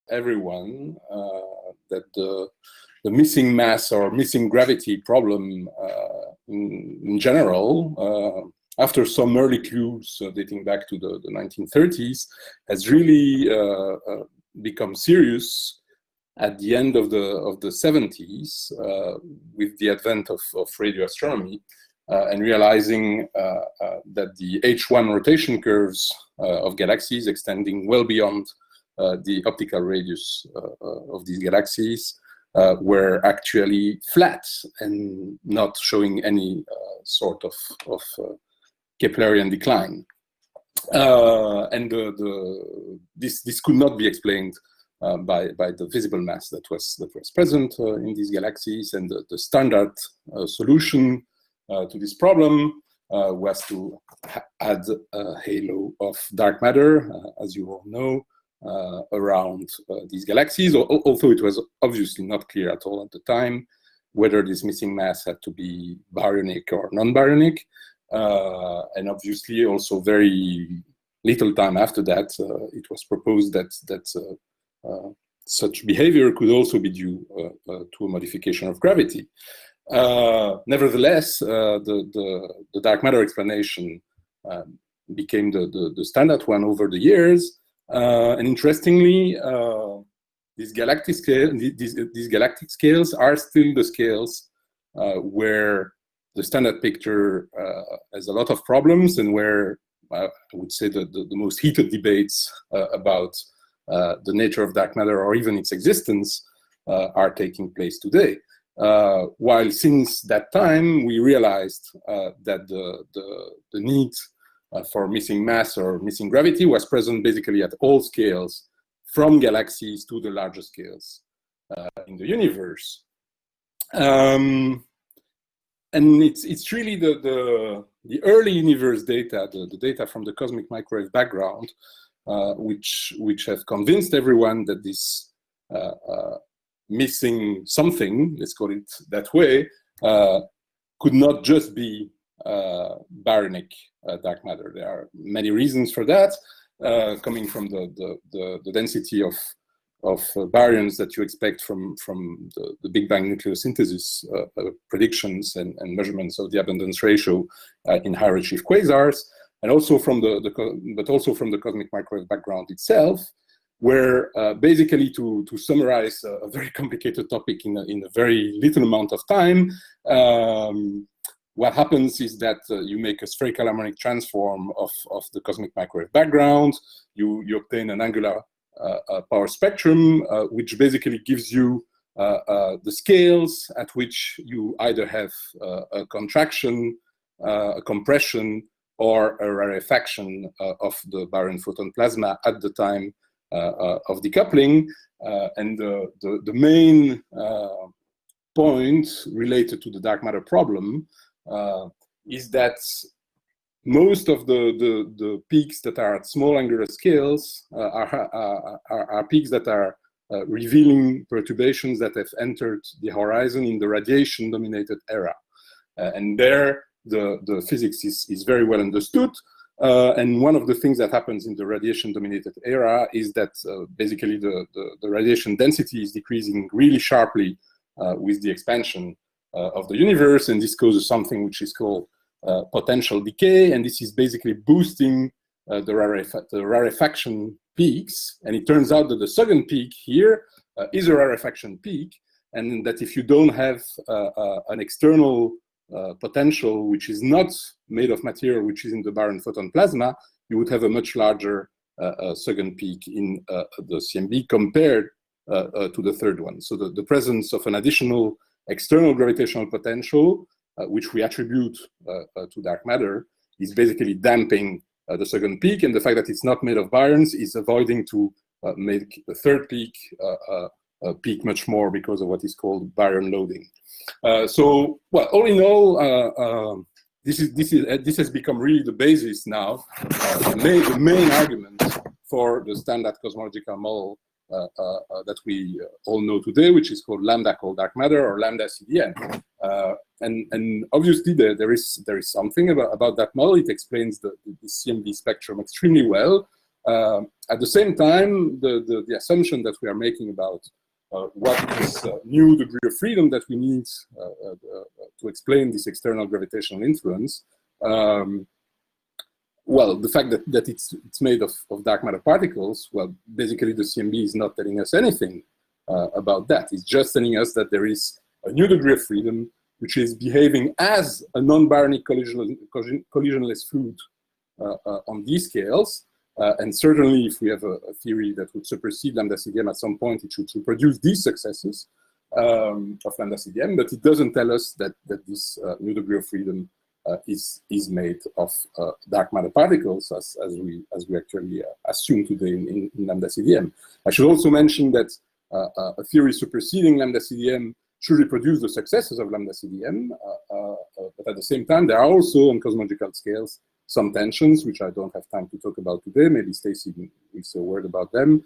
everyone that the missing mass or missing gravity problem in general, after some early clues dating back to the 1930s, has really become serious at the end of the 70s with the advent of radio astronomy and realizing that the H1 rotation curves of galaxies extending well beyond the optical radius of these galaxies were actually flat and not showing any sort of Keplerian decline. And this could not be explained by the visible mass that was present in these galaxies, and the standard solution to this problem was to add a halo of dark matter, as you all know, around these galaxies, although it was obviously not clear at all at the time whether this missing mass had to be baryonic or non-baryonic. And obviously also very little time after that, it was proposed that such behavior could also be due to a modification of gravity. Nevertheless, the dark matter explanation became the standard one over the years. And interestingly, these galactic scales are still the scales where the standard picture has a lot of problems, and where I would say the most heated debates about the nature of dark matter or even its existence are taking place today. While since that time we realized that the need for missing mass or missing gravity was present basically at all scales, from galaxies to the larger scales in the universe. And it's really the early universe data, the data from the cosmic microwave background, which have convinced everyone that this missing something, let's call it that way, could not just be baryonic dark matter. There are many reasons for that, coming from the density of baryons that you expect from the Big Bang nucleosynthesis predictions and measurements of the abundance ratio in high redshift quasars, and also from the cosmic microwave background itself, where basically to summarize a very complicated topic in a very little amount of time, what happens is that you make a spherical harmonic transform of the cosmic microwave background. You obtain an angular power spectrum, which basically gives you the scales at which you either have a contraction, a compression, or a rarefaction of the baryon photon plasma at the time of decoupling. And the main point related to the dark matter problem is that most of the peaks that are at small angular scales are peaks that are revealing perturbations that have entered the horizon in the radiation-dominated era. And there, the physics is very well understood. And one of the things that happens in the radiation-dominated era is that basically the radiation density is decreasing really sharply with the expansion of the universe, and this causes something which is called potential decay, and this is basically boosting the rarefaction peaks. And it turns out that the second peak here is a rarefaction peak, and that if you don't have an external potential which is not made of material which is in the baryon photon plasma, you would have a much larger second peak in the CMB compared to the third one. So the presence of an additional external gravitational potential, which we attribute to dark matter, is basically damping the second peak, and the fact that it's not made of baryons is avoiding to make the third peak peak much more because of what is called baryon loading. So, well, all in all, this has become really the basis now, the main argument for the standard cosmological model that we all know today, which is called lambda cold dark matter, or lambda CDM. And obviously there is something about that model. It explains the CMB spectrum extremely well. At the same time, the assumption that we are making about what is new degree of freedom that we need to explain this external gravitational influence, well, the fact that it's made of dark matter particles, well, basically the CMB is not telling us anything about that. It's just telling us that there is a new degree of freedom which is behaving as a non-baryonic collisionless fluid on these scales. And certainly if we have a theory that would supersede lambda CDM at some point, it should produce these successes of lambda CDM, but it doesn't tell us that this new degree of freedom is made of dark matter particles, as we actually assume today in lambda CDM. I should also mention that a theory superseding lambda CDM should reproduce the successes of lambda CDM, but at the same time, there are also on cosmological scales some tensions, which I don't have time to talk about today. Maybe Stacy will say a word about them.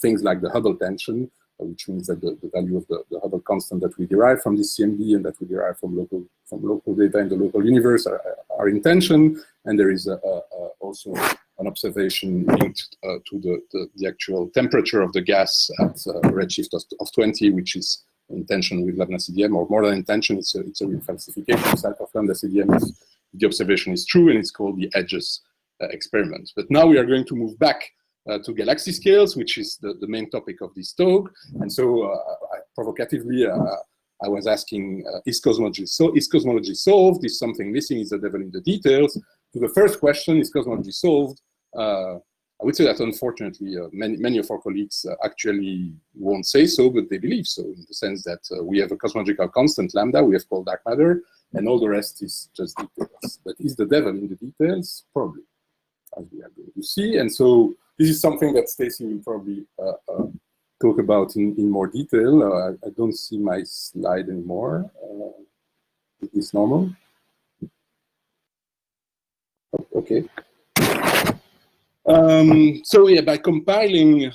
Things like the Hubble tension, which means that the value of the Hubble constant that we derive from this CMB and that we derive from local data in the local universe are in tension. And there is also an observation linked to the actual temperature of the gas at redshift of 20, which is in tension with lambda CDM, or more than in tension. It's a refalsification site of lambda CDM. The observation is true, and it's called the edges experiment. But now we are going to move back to galaxy scales, which is the main topic of this talk. And so provocatively, I was asking, is cosmology solved? Is something missing? Is the devil in the details? To the first question, is cosmology solved? I would say that unfortunately, many of our colleagues actually won't say so, but they believe so, in the sense that we have a cosmological constant lambda, we have called dark matter, and all the rest is just details. But is the devil in the details? Probably, as we are going to see. And so this is something that Stacy will probably talk about in more detail. I don't see my slide anymore. Is this normal? Okay. So yeah, by compiling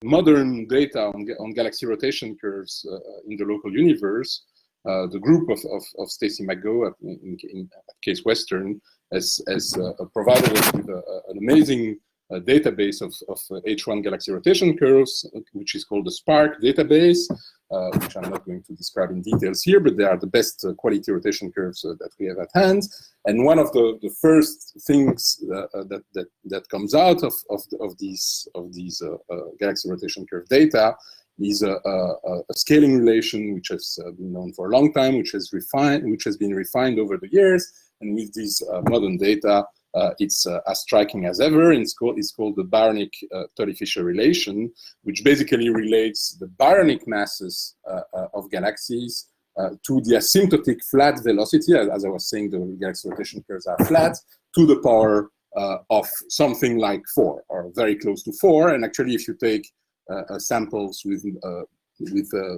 modern data on galaxy rotation curves in the local universe, the group of Stacy McGough at Case Western has provided us with an amazing database of H1 galaxy rotation curves, which is called the SPARC database, which I'm not going to describe in details here, but they are the best quality rotation curves that we have at hand. And one of the first things that comes out of these galaxy rotation curve data is a scaling relation which has been known for a long time, which has been refined over the years. And with these modern data, it's as striking as ever. It's called the baryonic Tully-Fisher relation, which basically relates the baryonic masses of galaxies to the asymptotic flat velocity. As I was saying, the galaxy rotation curves are flat, to the power of something like 4, or very close to 4. And actually, if you take samples with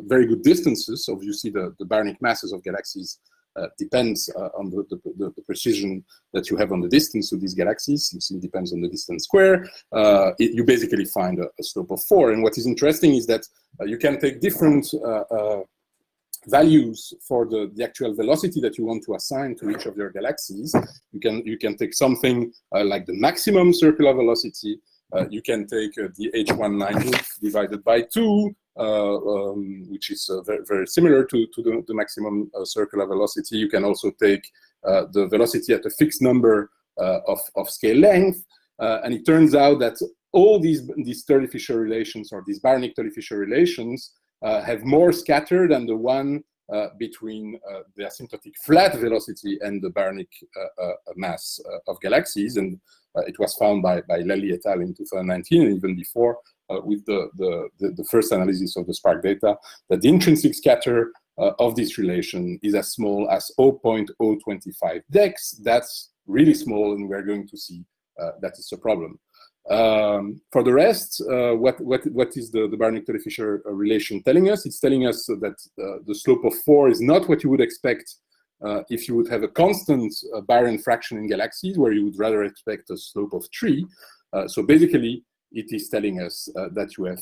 very good distances, obviously the baryonic masses of galaxies depends on the precision that you have on the distance of these galaxies. You see, it depends on the distance square. You basically find a slope of 4. And what is interesting is that you can take different values for the actual velocity that you want to assign to each of your galaxies. You can take something like the maximum circular velocity. You can take the H1 divided by 2, which is very, very similar to the maximum circular velocity. You can also take the velocity at a fixed number of scale length. And it turns out that all these Tully-Fisher relations, or these baryonic Tully-Fisher relations, have more scatter than the one between the asymptotic flat velocity and the baryonic mass of galaxies. And it was found by Lally et al. In 2019, and even before, with the first analysis of the SPARC data, that the intrinsic scatter of this relation is as small as 0.025 dex. That's really small, and we're going to see that is a problem. For the rest, what is the baryonic Tully-Fisher relation telling us? It's telling us that the slope of 4 is not what you would expect if you would have a constant baryon fraction in galaxies, where you would rather expect a slope of 3. So basically, it is telling us that you have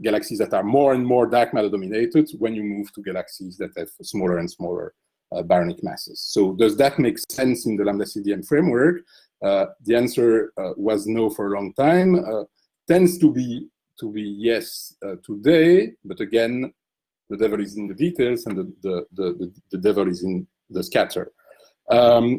galaxies that are more and more dark matter dominated when you move to galaxies that have smaller and smaller baryonic masses. So does that make sense in the lambda CDM framework? The answer was no for a long time. Tends to be yes today, but again, the devil is in the details, and the devil is in the scatter.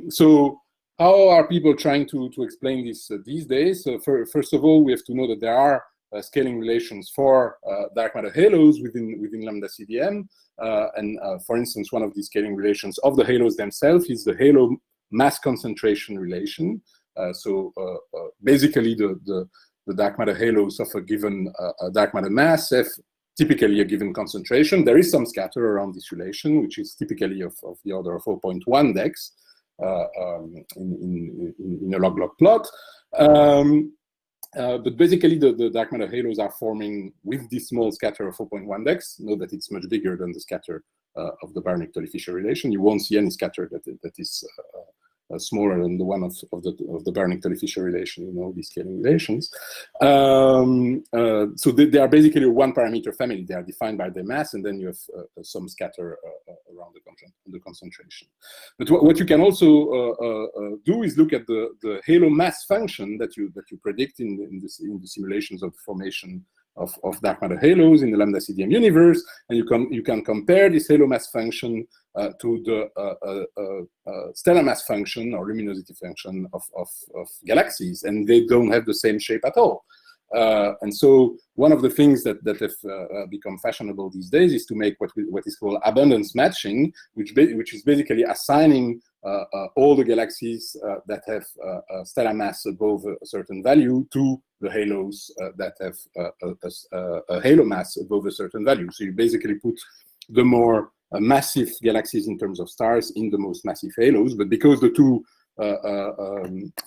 So how are people trying to explain this these days? So first of all, we have to know that there are scaling relations for dark matter halos within lambda CDM. And for instance, one of these scaling relations of the halos themselves is the halo mass concentration relation. So basically, the dark matter halos of a given dark matter mass have typically a given concentration. There is some scatter around this relation, which is typically of the order of 0.1 dex in a log-log plot. But basically, the dark matter halos are forming with this small scatter of 4.1 dex. Note that it's much bigger than the scatter of the baryonic Tully-Fisher relation. You won't see any scatter that is smaller than the one of the baryonic Tully-Fisher relation, these scaling relations. So they are basically a one-parameter family. They are defined by their mass, and then you have some scatter around the concentration. But what you can also do is look at the halo mass function that you predict in the simulations of the formation of dark matter halos in the lambda CDM universe, and you can compare this halo mass function to the stellar mass function or luminosity function of galaxies, and they don't have the same shape at all. And so one of the things that have become fashionable these days is to make what is called abundance matching, which is basically assigning all the galaxies that have a stellar mass above a certain value to the halos that have a halo mass above a certain value. So you basically put the more massive galaxies in terms of stars in the most massive halos, but because the two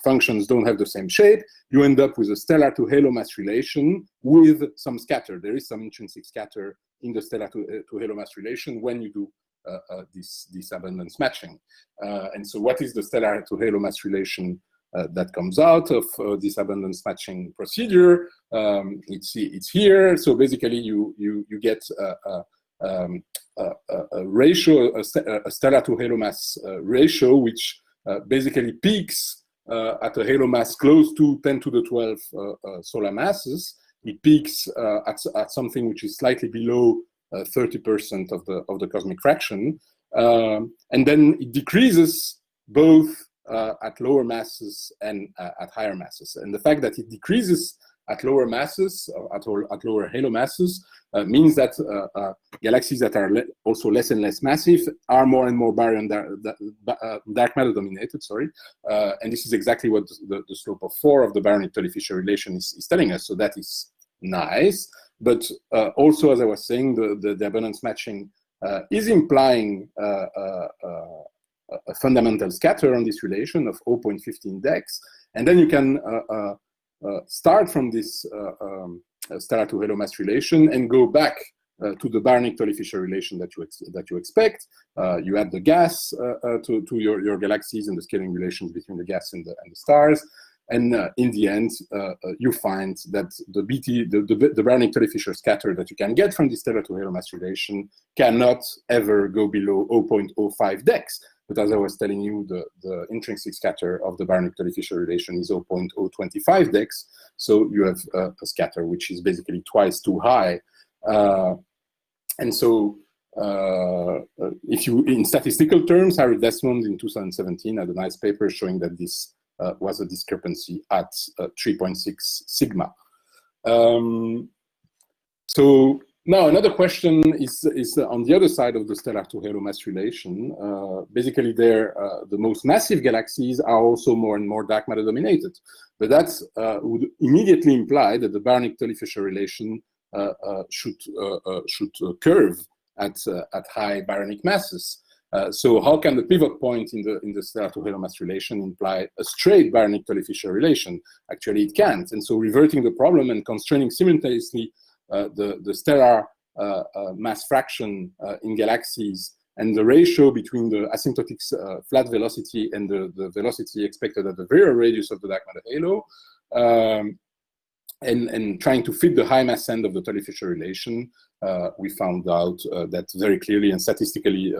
functions don't have the same shape, you end up with a stellar to halo mass relation with some scatter. There is some intrinsic scatter in the stellar to halo mass relation when you do this abundance matching. And so what is the stellar to halo mass relation that comes out of this abundance matching procedure? It's here. So basically you get a ratio, a stellar to halo mass ratio, which basically peaks at a halo mass close to 10 to the 12 solar masses. It peaks at something which is slightly below 30% of the cosmic fraction, and then it decreases both at lower masses and at higher masses. And the fact that it decreases at lower masses, at lower halo masses, means that galaxies that are also less and less massive are more and more baryon dark matter dominated. And this is exactly what the slope of 4 of the baryonic Tully-Fisher relation is telling us. So that is nice, but also, as I was saying, the abundance matching is implying a fundamental scatter on this relation of 0.15 dex, and then you can start from this stellar to halo mass relation and go back to the baryonic Tully-Fisher relation that you expect. You add the gas to your galaxies and the scaling relations between the gas and the stars, and in the end, you find that the baryonic Tully-Fisher scatter that you can get from the stellar to halo mass relation cannot ever go below 0.05 dex. But as I was telling you, the intrinsic scatter of the baryonic Tully-Fisher relation is 0.025 dex. So you have a scatter which is basically twice too high. And so if you, in statistical terms, Harry Desmond in 2017 had a nice paper showing that this was a discrepancy at 3.6 sigma. So now another question is on the other side of the stellar to halo mass relation. Basically, the most massive galaxies are also more and more dark matter dominated, but that would immediately imply that the baryonic Tully-Fisher relation should curve at high baryonic masses. So how can the pivot point in the stellar to halo mass relation imply a straight baryonic Tully-Fisher relation? Actually, it can't. And so reverting the problem and constraining simultaneously the stellar mass fraction in galaxies and the ratio between the asymptotic flat velocity and the velocity expected at the virial radius of the dark matter halo, and trying to fit the high mass end of the Tully-Fisher relation we found out that very clearly and statistically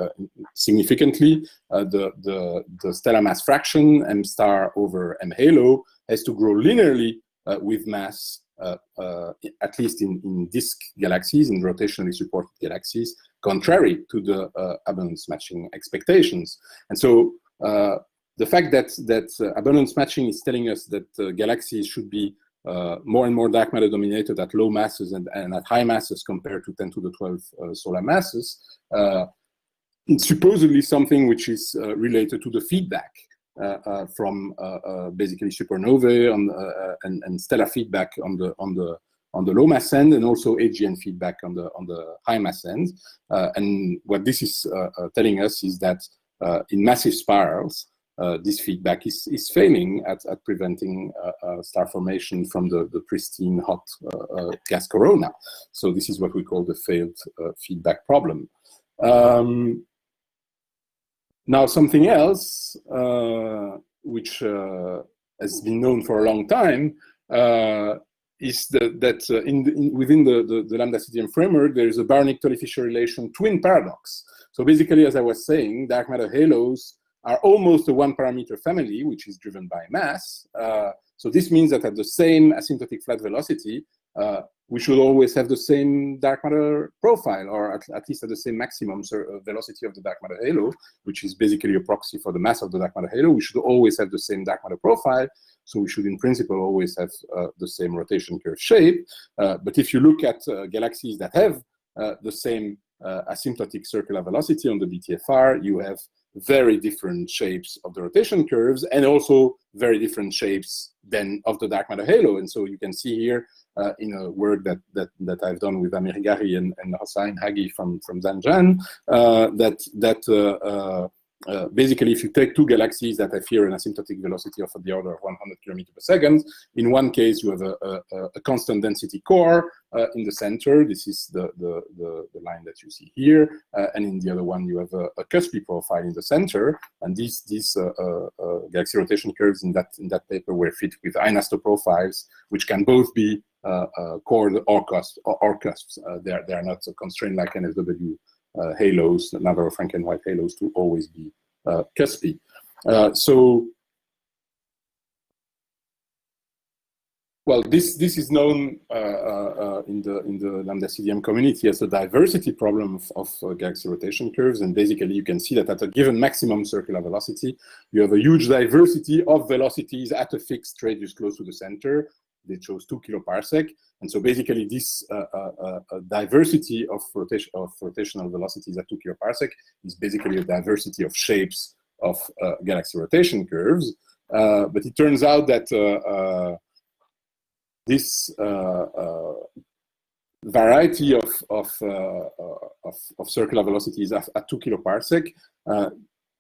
significantly, the stellar mass fraction m star over m halo has to grow linearly with mass, at least in disk galaxies, in rotationally supported galaxies, contrary to the abundance matching expectations. And so the fact that abundance matching is telling us that galaxies should be more and more dark matter dominated at low masses and at high masses compared to 10 to the 12 solar masses, it's supposedly something which is related to the feedback from basically supernovae and stellar feedback on the low mass end, and also AGN feedback on the high mass end. And what this is telling us is that in massive spirals, this feedback is failing at preventing star formation from the pristine hot gas corona. So this is what we call the failed feedback problem. Now something else which has been known for a long time is that within the lambda CDM framework, there is a baryonic Tully-Fisher relation twin paradox. So basically, as I was saying, dark matter halos are almost a one-parameter family, which is driven by mass. So this means that at the same asymptotic flat velocity, we should always have the same dark matter profile, or at least at the same maximum velocity of the dark matter halo, which is basically a proxy for the mass of the dark matter halo. We should always have the same dark matter profile. So we should, in principle, always have the same rotation curve shape. But if you look at galaxies that have the same asymptotic circular velocity on the BTFR, you have very different shapes of the rotation curves, and also very different shapes then of the dark matter halo. And so you can see here in a work that I've done with Amir Gari and Hossein Hagi from Zanjan, basically, if you take two galaxies that have here an asymptotic velocity of the order of 100 kilometers per second, in one case you have a constant density core in the center. This is the line that you see here, and in the other one you have a cuspy profile in the center. And these galaxy rotation curves in that paper were fit with Einasto profiles, which can both be chord or cusps. They are not constrained like NSW halos, Navarro-Franken-White halos, to always be cuspy. Well, this is known in the lambda CDM community as a diversity problem of galaxy rotation curves. And basically, you can see that at a given maximum circular velocity, you have a huge diversity of velocities at a fixed radius close to the center. They chose 2 kiloparsec. And so basically this diversity of rotational velocities at 2 kiloparsec is basically a diversity of shapes of galaxy rotation curves. But it turns out that this variety of circular velocities at 2 kiloparsec,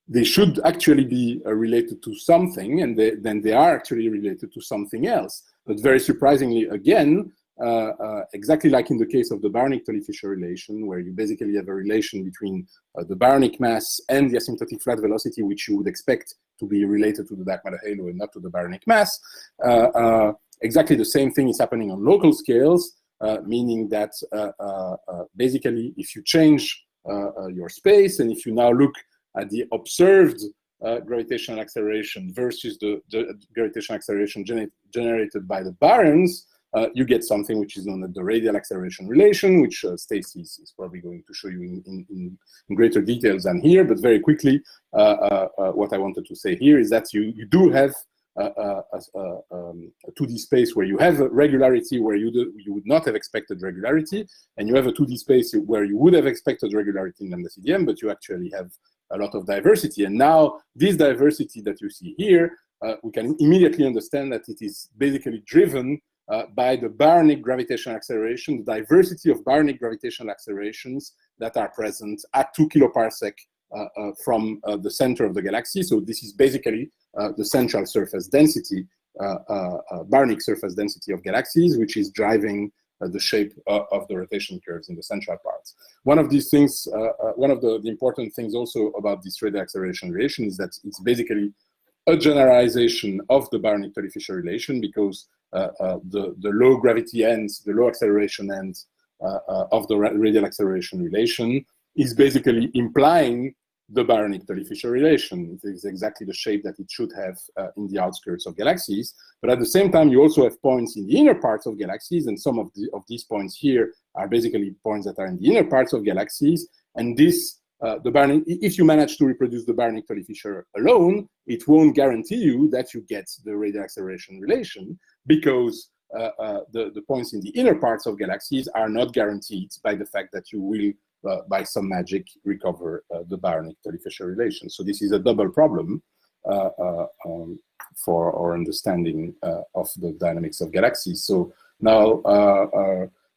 they should actually be related to something, and then they are actually related to something else. But very surprisingly, again, exactly like in the case of the baryonic Tully-Fisher relation, where you basically have a relation between the baryonic mass and the asymptotic flat velocity, which you would expect to be related to the dark matter halo and not to the baryonic mass. Exactly the same thing is happening on local scales, meaning that basically if you change your space, and if you now look at the observed gravitational acceleration versus the gravitational acceleration generated by the baryons, you get something which is known as the radial acceleration relation, which Stacy is probably going to show you in greater details than here. But very quickly, what I wanted to say here is that you do have a 2D space where you have a regularity where you would not have expected regularity, and you have a 2D space where you would have expected regularity in lambda CDM, but you actually have a lot of diversity. And now this diversity that you see here, we can immediately understand that it is basically driven by the baryonic gravitational acceleration, the diversity of baryonic gravitational accelerations that are present at 2 kiloparsec from the center of the galaxy. So this is basically the central surface density, baryonic surface density of galaxies, which is driving the shape of the rotation curves in the central parts. One of these things, one of the important things also about this radial acceleration relation is that it's basically a generalization of the baryonic Tully-Fisher relation, because the low gravity ends, the low acceleration ends of the radial acceleration relation is basically implying the baryonic Tully-Fisher relation. It is exactly the shape that it should have in the outskirts of galaxies. But at the same time, you also have points in the inner parts of galaxies, and some of these points here are basically points that are in the inner parts of galaxies. And this, the baryonic, if you manage to reproduce the baryonic Tully-Fisher alone, it won't guarantee you that you get the radial acceleration relation, because the points in the inner parts of galaxies are not guaranteed by the fact that you will by some magic recover the baryonic Tully-Fisher relation. So this is a double problem for our understanding of the dynamics of galaxies. So now,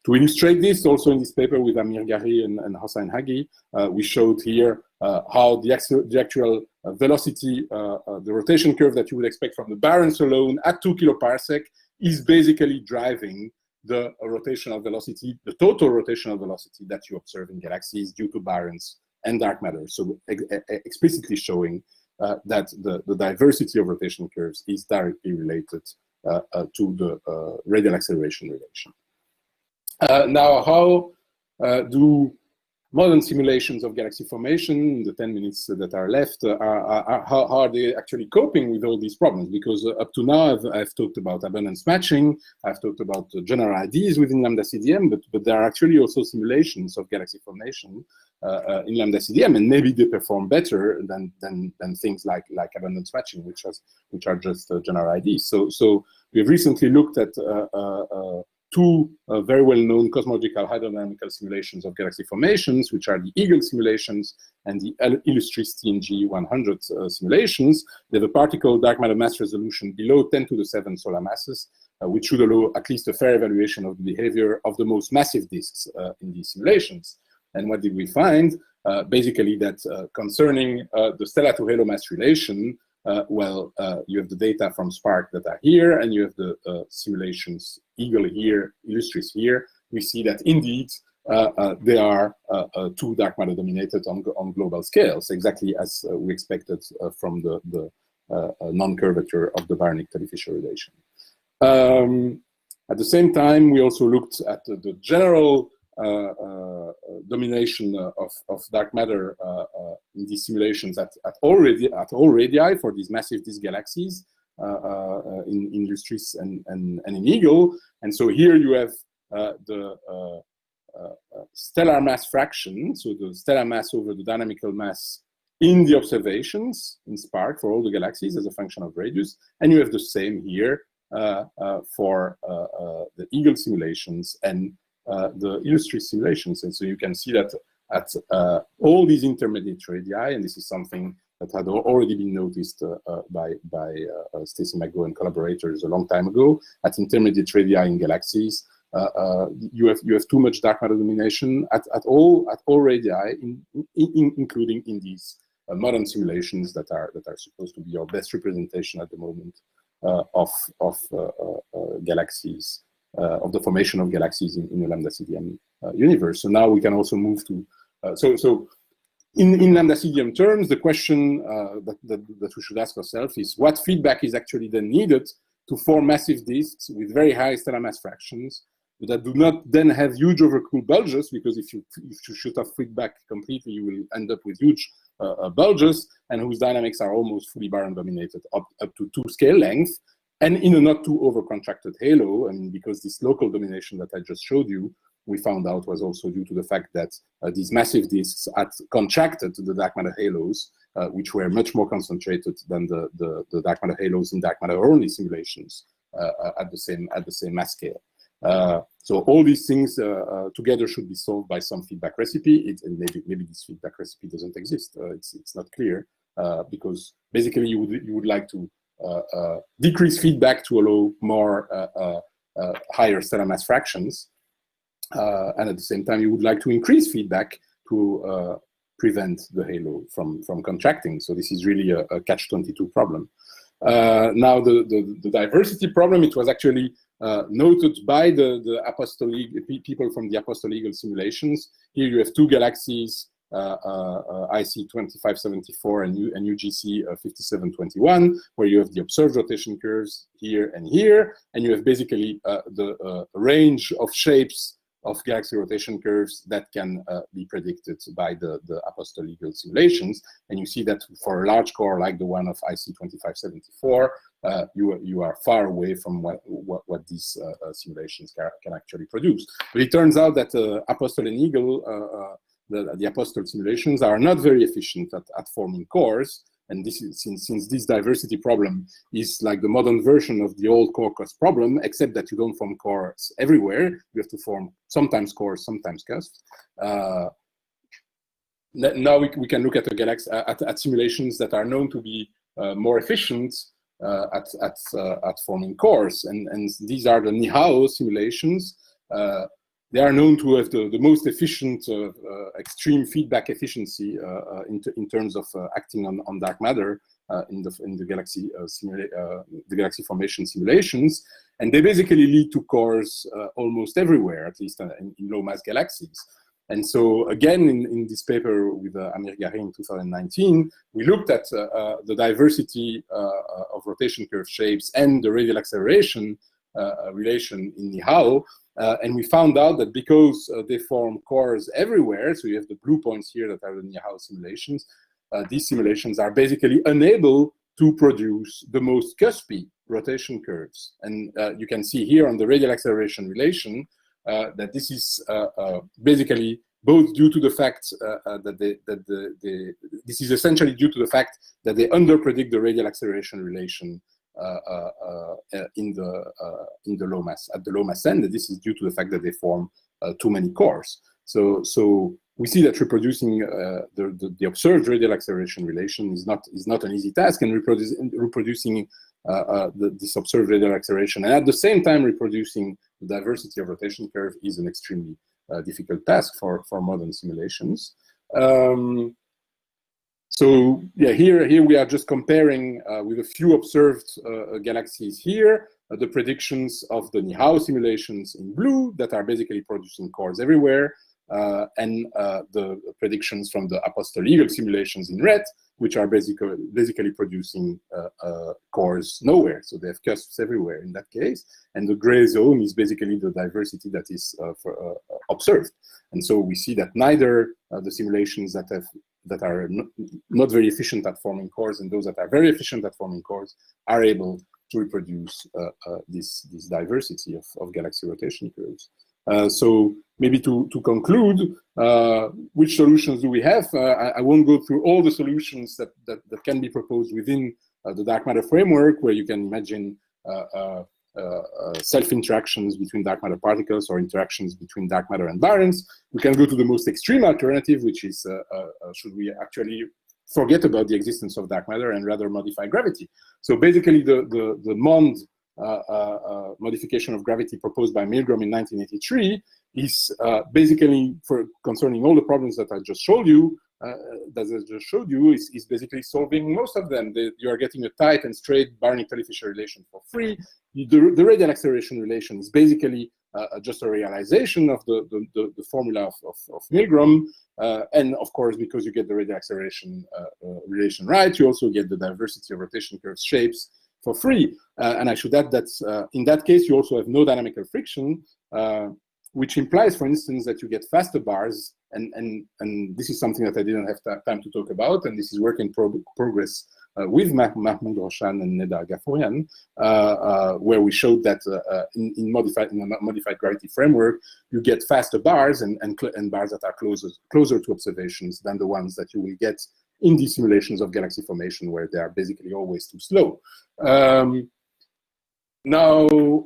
to illustrate this, also in this paper with Amir Gari and Hossein Hagi, we showed here how the actual velocity, the rotation curve that you would expect from the baryons alone at 2 kiloparsec is basically driving the rotational velocity, the total rotational velocity that you observe in galaxies due to baryons and dark matter. So explicitly showing that the diversity of rotation curves is directly related to the radial acceleration relation. Now, how do modern simulations of galaxy formation, in the 10 minutes that are left, how are they actually coping with all these problems? Because up to now, I've talked about abundance matching, I've talked about general ideas within lambda CDM, but there are actually also simulations of galaxy formation in lambda CDM, and maybe they perform better than things like abundance matching, which are just general ideas. So we've recently looked at two very well-known cosmological hydrodynamical simulations of galaxy formations, which are the Eagle simulations and the Illustris TNG 100 simulations. They have a particle dark matter mass resolution below 10 to the 7 solar masses, which should allow at least a fair evaluation of the behavior of the most massive disks in these simulations. And what did we find? Basically that concerning the stellar-to-halo mass relation, you have the data from Spark that are here, and you have the simulations Eagle here, Illustris here. We see that indeed they are two dark matter dominated on global scales, exactly as we expected from the non-curvature of the baryonic Tully-Fisher relation. At the same time, we also looked at the general domination of dark matter in these simulations at all radii for these massive disk galaxies in Illustris and in Eagle. And so here you have the stellar mass fraction, so the stellar mass over the dynamical mass in the observations in Spark for all the galaxies as a function of radius, and you have the same here for the Eagle simulations and the Illustris simulations. And so you can see that at all these intermediate radii, and this is something that had already been noticed by Stacy McGo and collaborators a long time ago, at intermediate radii in galaxies, you have too much dark matter domination at all radii, including in these modern simulations that are supposed to be our best representation at the moment of galaxies. Of the formation of galaxies in the lambda CDM universe. So now we can also move to, so in lambda CDM terms, the question that we should ask ourselves is what feedback is actually then needed to form massive disks with very high stellar mass fractions that do not then have huge overcooled bulges, because if you shoot off feedback completely, you will end up with huge bulges, and whose dynamics are almost fully baryon dominated up to 2 scale length. And in a not too overcontracted halo, and because this local domination that I just showed you, we found out was also due to the fact that these massive disks had contracted the dark matter halos, which were much more concentrated than the dark matter halos in dark matter only simulations at the same mass scale. So all these things together should be solved by some feedback recipe. And maybe this feedback recipe doesn't exist. It's not clear because basically you would like to decrease feedback to allow more higher stellar mass fractions, and at the same time you would like to increase feedback to prevent the halo from contracting. So this is really a catch-22 problem. Now the diversity problem, it was actually noted by the Apostolic people from the Apostolic simulations. Here you have two galaxies, IC 2574 and UGC 5721, where you have the observed rotation curves here, and you have basically the range of shapes of galaxy rotation curves that can be predicted by the apostolical simulations. And you see that for a large core like the one of IC 2574, you are far away from what these simulations can actually produce. But it turns out that Apostol and Eagle, the Apostol simulations, are not very efficient at forming cores. And this is, since this diversity problem is like the modern version of the old core cusp problem, except that you don't form cores everywhere. You have to form sometimes cores, sometimes cusps. Now we can look at a galaxy at simulations that are known to be more efficient at forming cores, and these are the Nihao simulations. They are known to have the most efficient extreme feedback efficiency in terms of acting on dark matter in the galaxy the galaxy formation simulations, and they basically lead to cores almost everywhere, at least in low mass galaxies. And so again, in this paper with Amir Gari in 2019, we looked at the diversity of rotation curve shapes and the radial acceleration relation in Nihao. And we found out that because they form cores everywhere, so you have the blue points here that are the Nihao simulations, these simulations are basically unable to produce the most cuspy rotation curves. And you can see here on the radial acceleration relation that this is basically both due to the fact this is essentially due to the fact that they underpredict the radial acceleration relation in the low mass at the low mass end. This is due to the fact that they form too many cores. So we see that reproducing the observed radial acceleration relation is not an easy task, and reproducing this observed radial acceleration and at the same time reproducing the diversity of rotation curve is an extremely difficult task for modern simulations. So yeah, here we are just comparing with a few observed galaxies here, the predictions of the Nihao simulations in blue that are basically producing cores everywhere, and the predictions from the Apostol Eagle simulations in red, which are basically producing cores nowhere. So they have cusps everywhere in that case. And the gray zone is basically the diversity that is observed. And so we see that neither the simulations that are not very efficient at forming cores and those that are very efficient at forming cores are able to reproduce this diversity of galaxy rotation curves. So maybe to conclude, which solutions do we have? I won't go through all the solutions that can be proposed within the dark matter framework, where you can imagine self-interactions between dark matter particles or interactions between dark matter and baryons. We can go to the most extreme alternative, which is should we actually forget about the existence of dark matter and rather modify gravity? So basically the Mond modification of gravity proposed by Milgram in 1983 is basically, for concerning all the problems that I just showed you, is basically solving most of them. You are getting a tight and straight baryonic Tully-Fisher relation for free. The radial acceleration relation is basically just a realization of the formula of Milgram. And of course, because you get the radial acceleration relation right, you also get the diversity of rotation curve shapes for free. And I should add that in that case, you also have no dynamical friction, which implies, for instance, that you get faster bars. And this is something that I didn't have time to talk about, and this is work in progress with Mahmoud Roshan and Neda Ghafourian, where we showed that in a modified gravity framework, you get faster bars and bars that are closer to observations than the ones that you will get in these simulations of galaxy formation, where they are basically always too slow. Now,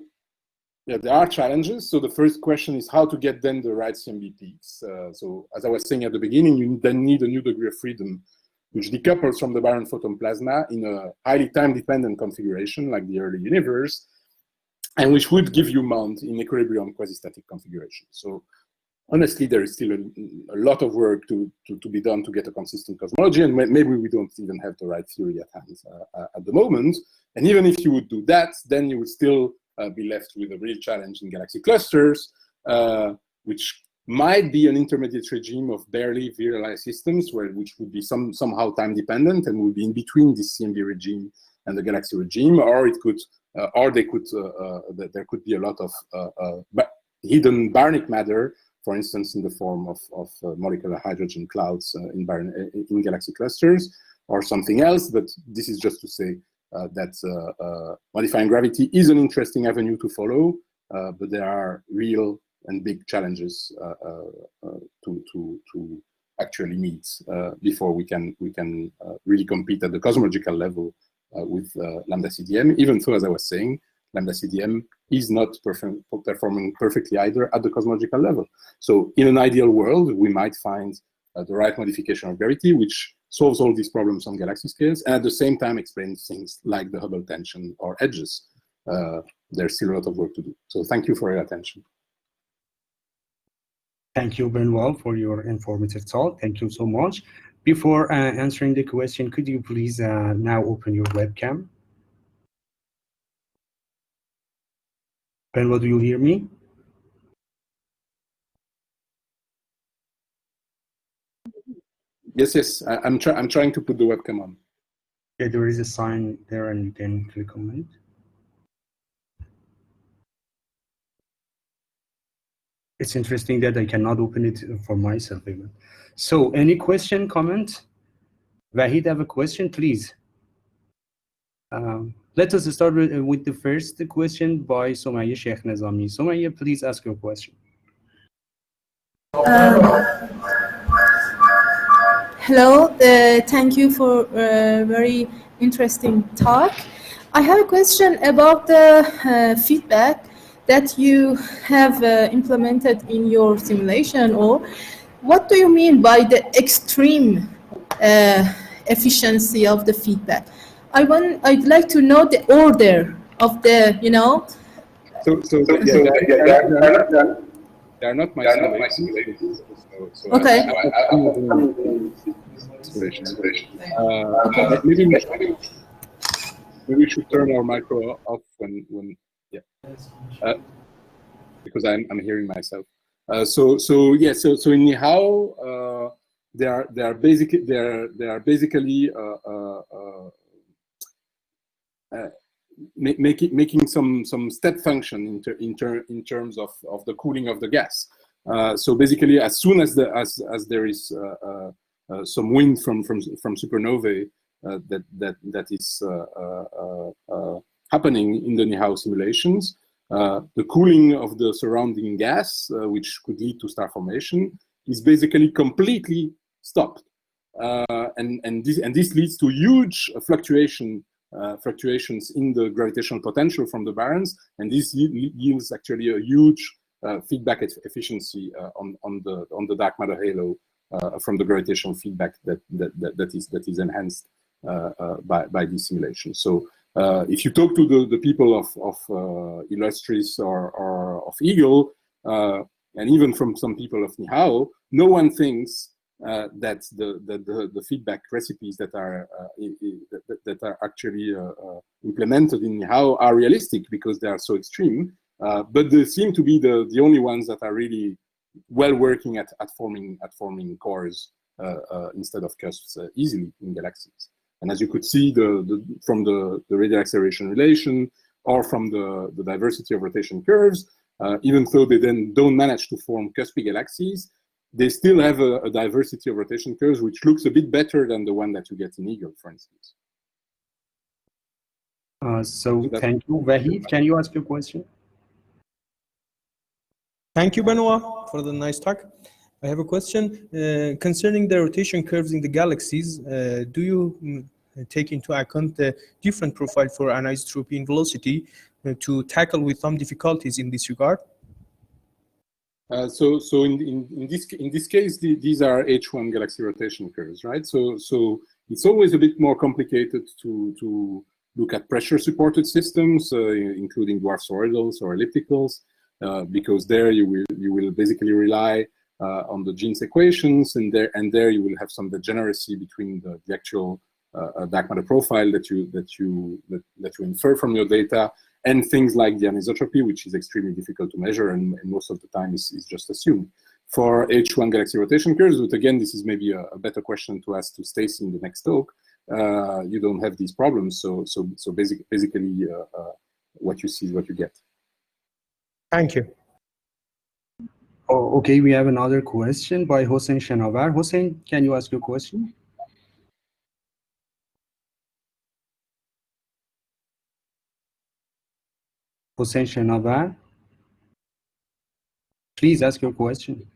yeah, there are challenges. So the first question is how to get then the right CMB peaks. So as I was saying at the beginning, you then need a new degree of freedom, which decouples from the baryon photon plasma in a highly time-dependent configuration like the early universe, and which would give you Mond in equilibrium quasi-static configuration. So honestly, there is still a lot of work to be done to get a consistent cosmology, and maybe we don't even have the right theory at hand at the moment. And even if you would do that, then you would still be left with a real challenge in galaxy clusters, which might be an intermediate regime of barely virialized systems, which would be somehow time dependent and would be in between this CMB regime and the galaxy regime, or it could, there could be a lot of hidden baryonic matter, for instance, in the form of molecular hydrogen clouds in galaxy clusters, or something else. But this is just to say that modifying gravity is an interesting avenue to follow, but there are real and big challenges to actually meet before we can really compete at the cosmological level with lambda CDM, even though, as I was saying, lambda CDM is not performing perfectly either at the cosmological level. So in an ideal world, we might find the right modification of gravity, which solves all these problems on galaxy scales, and at the same time explains things like the Hubble tension or edges. There's still a lot of work to do. So thank you for your attention. Thank you, Benoit, for your informative talk. Thank you so much. Before answering the question, could you please now open your webcam? Benoit, do you hear me? Yes. I'm trying to put the webcam on. Yeah, there is a sign there, and you can click on it. It's interesting that I cannot open it for myself even. So, any question, comment? Wahid, have a question, please. Let us start with the first question by Somaya Sheikh Nazami. Somaya, please ask your question. Hello, thank you for a very interesting talk. I have a question about the feedback that you have implemented in your simulation, or what do you mean by the extreme efficiency of the feedback? I'd like to know the order of the, They are not my simulations. Okay. Maybe we should turn our micro off when because I'm hearing myself. So in Nihao, they are basically making some step function in terms of the cooling of the gas. So basically, as soon as there is some wind from supernovae that is happening in the Nihao simulations, the cooling of the surrounding gas, which could lead to star formation, is basically completely stopped, and this leads to huge fluctuations in the gravitational potential from the baryons, and this yields actually a huge feedback efficiency on the dark matter halo from the gravitational feedback that is enhanced by this simulation. So if you talk to the people of Illustris or of Eagle, and even from some people of Nihao, no one thinks that the feedback recipes that are actually implemented in Nihao are realistic because they are so extreme. But they seem to be the only ones that are really well working at forming cores instead of cusps easily in galaxies. And as you could see from the radial acceleration relation or from the diversity of rotation curves, even though they then don't manage to form cuspy galaxies, they still have a diversity of rotation curves which looks a bit better than the one that you get in Eagle, for instance. So thank you. Wahid, can you ask your question? Thank you, Benoit, for the nice talk. I have a question concerning the rotation curves in the galaxies. Do you take into account the different profile for anisotropy and velocity to tackle with some difficulties in this regard? So in this case, these are H1 galaxy rotation curves, right? So it's always a bit more complicated to look at pressure-supported systems, including dwarf toroidals or ellipticals, because there you will basically rely on the Jeans equations, and there you will have some degeneracy between the actual dark matter profile that you infer from your data, and things like the anisotropy, which is extremely difficult to measure, and most of the time is just assumed. For H1 galaxy rotation curves, but again, this is maybe a better question to ask to Stacy in the next talk. You don't have these problems, so basically what you see is what you get. Thank you. Oh, okay, we have another question by Hossein Shanavar. Hossein, can you ask your question? Hossein Shanavar, please ask your question.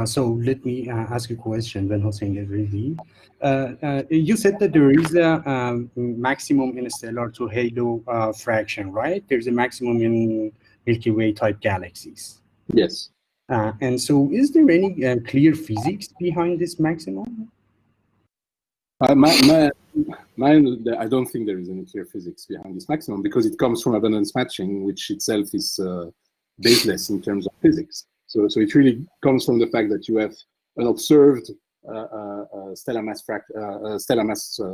So let me ask a question when Hossein is ready. You said that there is a maximum in a stellar to halo fraction, right? There's a maximum in Milky Way type galaxies. Yes. And so is there any clear physics behind this maximum? I don't think there is any clear physics behind this maximum because it comes from abundance matching, which itself is baseless in terms of physics. So it really comes from the fact that you have an observed stellar mass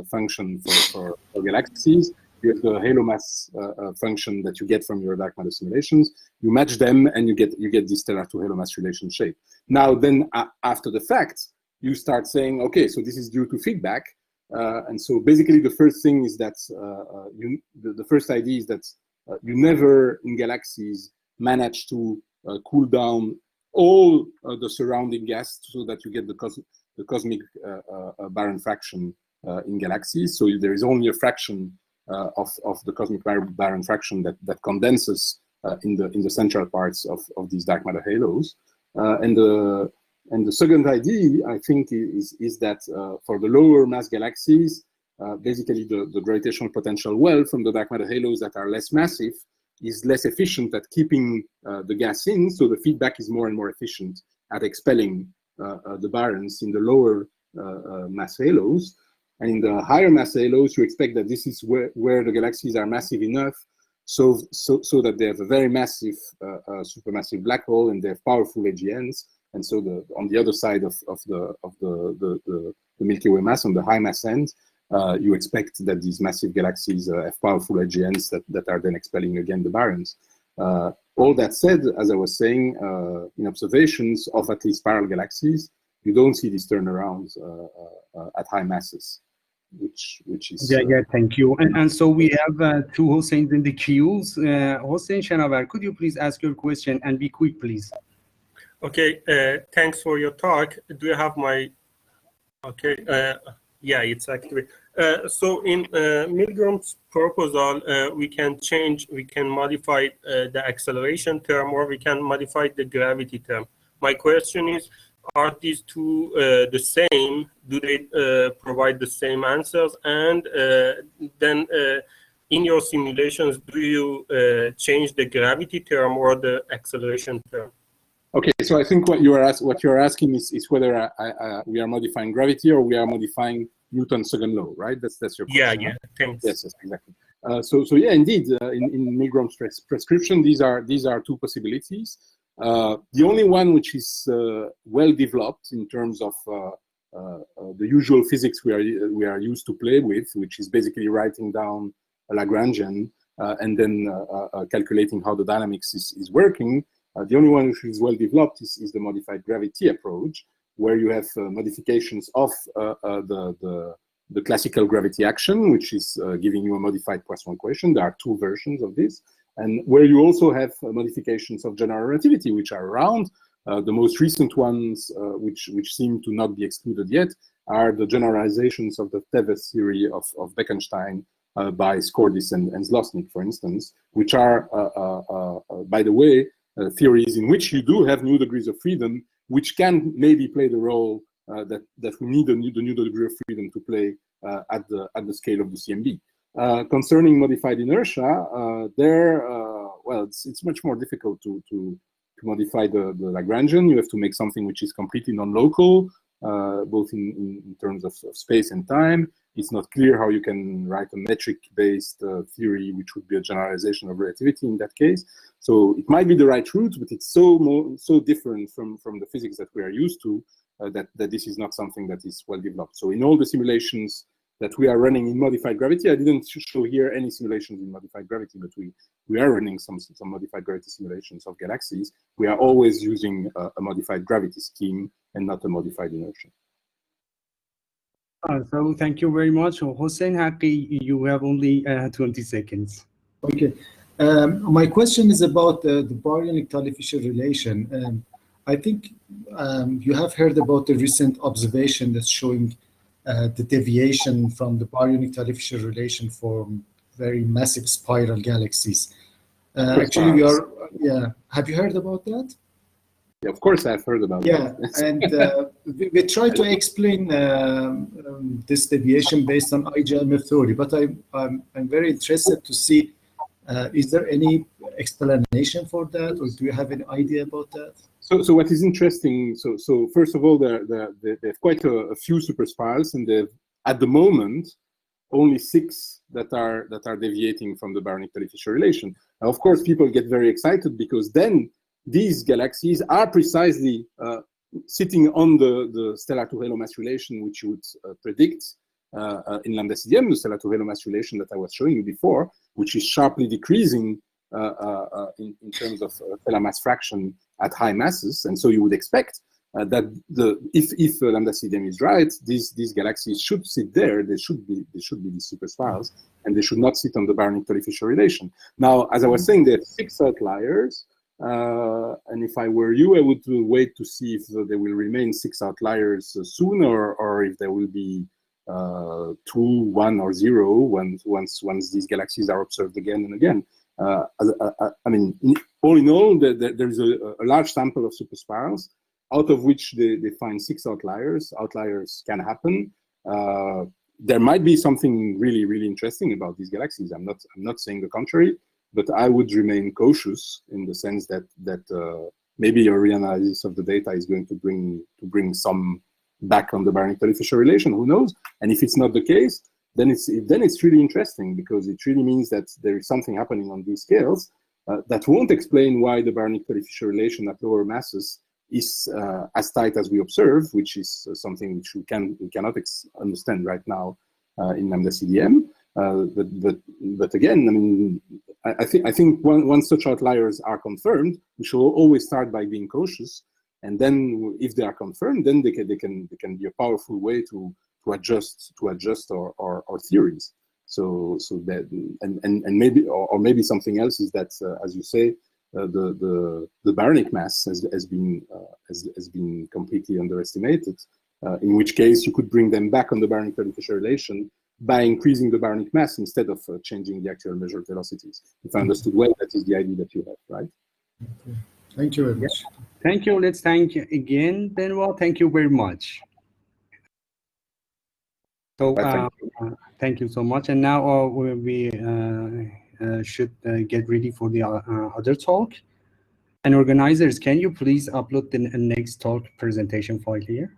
function for galaxies. You have the halo mass function that you get from your dark matter simulations. You match them, and you get this stellar to halo mass relation shape. Now, then after the fact, you start saying, okay, so this is due to feedback. And so basically the first thing is that the first idea is that you never in galaxies manage to cool down all the surrounding gas so that you get the cosmic baryon fraction in galaxies. So there is only a fraction of the cosmic baryon fraction that condenses in the central parts of these dark matter halos. And the second idea, I think, is that for the lower mass galaxies, basically the gravitational potential well from the dark matter halos that are less massive is less efficient at keeping the gas in, so the feedback is more and more efficient at expelling the baryons in the lower mass halos. And in the higher mass halos, you expect that this is where the galaxies are massive enough so that they have a very massive supermassive black hole and they have powerful AGNs. And so on the other side of the Milky Way mass, on the high mass end, you expect that these massive galaxies have powerful AGNs that are then expelling again the baryons. All that said, as I was saying, in observations of at least spiral galaxies, you don't see these turnarounds at high masses, which is... Yeah, thank you. And so we have two Hosseins in the queues. Hossein Shanavar, could you please ask your question and be quick, please? Okay, thanks for your talk. Do you have my... Okay, yeah, it's active. So in Milgram's proposal, we can modify the acceleration term, or we can modify the gravity term. My question is, are these two the same? Do they provide the same answers? And then in your simulations, do you change the gravity term or the acceleration term? Okay, so I think what you're asking is whether we are modifying gravity or we are modifying Newton's second law, right? That's your question. Yeah, thanks. Yes, exactly. So yeah, indeed, in Milgram's prescription, these are two possibilities. The only one which is well developed in terms of the usual physics we are used to play with, which is basically writing down a Lagrangian and then calculating how the dynamics is working. The only one which is well developed is the modified gravity approach, where you have modifications of the classical gravity action, which is giving you a modified Poisson equation. There are two versions of this, and where you also have modifications of general relativity, which are around. The most recent ones, which seem to not be excluded yet, are the generalizations of the Teves theory of Bekenstein by Skordis and Zlotnik, for instance, which are, by the way, theories in which you do have new degrees of freedom, which can maybe play the role that we need the new degree of freedom to play at the scale of the CMB. Concerning modified inertia, well, it's much more difficult to modify the Lagrangian. You have to make something which is completely non-local, both in terms of space and time. It's not clear how you can write a metric-based theory, which would be a generalization of relativity in that case. So it might be the right route, but it's so different from the physics that we are used to that this is not something that is well developed. So in all the simulations that we are running in modified gravity, I didn't show here any simulations in modified gravity, but we are running some modified gravity simulations of galaxies. We are always using a modified gravity scheme and not a modified inertia. So thank you very much. Hossein Haqqi, you have only 20 seconds. Okay. My question is about the baryonic Tully-Fisher relation. I think you have heard about the recent observation that's showing the deviation from the baryonic Tully-Fisher relation for very massive spiral galaxies. Actually, we are, yeah. Have you heard about that? Yeah, of course I've heard about yeah, that. and we try to explain this deviation based on IGMF theory, but I'm very interested to see, is there any explanation for that, or do you have any idea about that? So what is interesting, so first of all, they have quite a few superspirals, and they've, at the moment, only 6 that are deviating from the baryonic Tully-Fisher relation. Now, of course, people get very excited because then these galaxies are precisely sitting on the stellar-to-halo mass relation, which you would predict in lambda CDM, the stellar-to-halo mass relation that I was showing you before, which is sharply decreasing in terms of stellar mass fraction at high masses. And so you would expect that if lambda CDM is right, these galaxies should sit there. They should be these superspirals, and they should not sit on the baryonic Tully-Fisher relation. Now, as I was saying, there are 6 outliers. And if I were you, I would wait to see if there will remain 6 outliers soon, or if there will be 2, 1, or 0 once these galaxies are observed again and again. I mean, all in all, there's a large sample of superspirals, out of which they find 6 outliers. Outliers can happen. There might be something really, really interesting about these galaxies. I'm not saying the contrary. But I would remain cautious in the sense that maybe a reanalysis of the data is going to bring some back on the baryonic Tully-Fisher relation. Who knows? And if it's not the case, then it's really interesting, because it really means that there is something happening on these scales that won't explain why the baryonic Tully-Fisher relation at lower masses is as tight as we observe, which is something which we cannot understand right now in lambda CDM. But again, I mean, I think once such outliers are confirmed, we should always start by being cautious, and then if they are confirmed, then they can be a powerful way to adjust our theories. So that and maybe something else is that as you say, the baryonic mass has been completely underestimated. In which case you could bring them back on the baryonic Tully-Fisher relation by increasing the baryonic mass instead of changing the actual measured velocities. If I understood well, that is the idea that you have, right? Okay. Thank you very much. Thank you. Let's thank you again, Benoit. Thank you very much. So thank you so much. And now we should get ready for the other talk. And organizers, can you please upload the next talk presentation file here?